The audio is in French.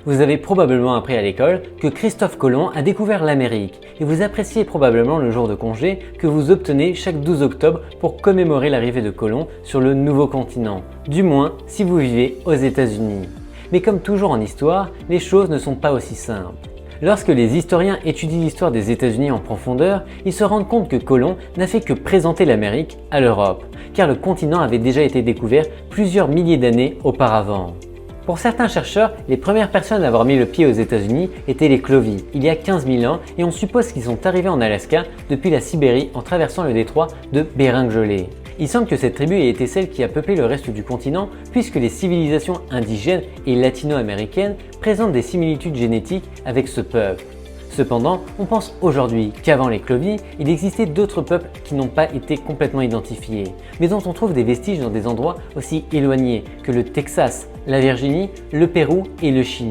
Vous avez probablement appris à l'école que Christophe Colomb a découvert l'Amérique et vous appréciez probablement le jour de congé que vous obtenez chaque 12 octobre pour commémorer l'arrivée de Colomb sur le nouveau continent, du moins si vous vivez aux États-Unis. Mais comme toujours en histoire, les choses ne sont pas aussi simples. Lorsque les historiens étudient l'histoire des États-Unis en profondeur, ils se rendent compte que Colomb n'a fait que présenter l'Amérique à l'Europe, car le continent avait déjà été découvert plusieurs milliers d'années auparavant. Pour certains chercheurs, les premières personnes à avoir mis le pied aux États-Unis étaient les Clovis, il y a 15 000 ans, et on suppose qu'ils sont arrivés en Alaska depuis la Sibérie en traversant le détroit de Bering gelé. Il semble que cette tribu ait été celle qui a peuplé le reste du continent puisque les civilisations indigènes et latino-américaines présentent des similitudes génétiques avec ce peuple. Cependant, on pense aujourd'hui qu'avant les Clovis, il existait d'autres peuples qui n'ont pas été complètement identifiés, mais dont on trouve des vestiges dans des endroits aussi éloignés que le Texas, la Virginie, le Pérou et le Chili.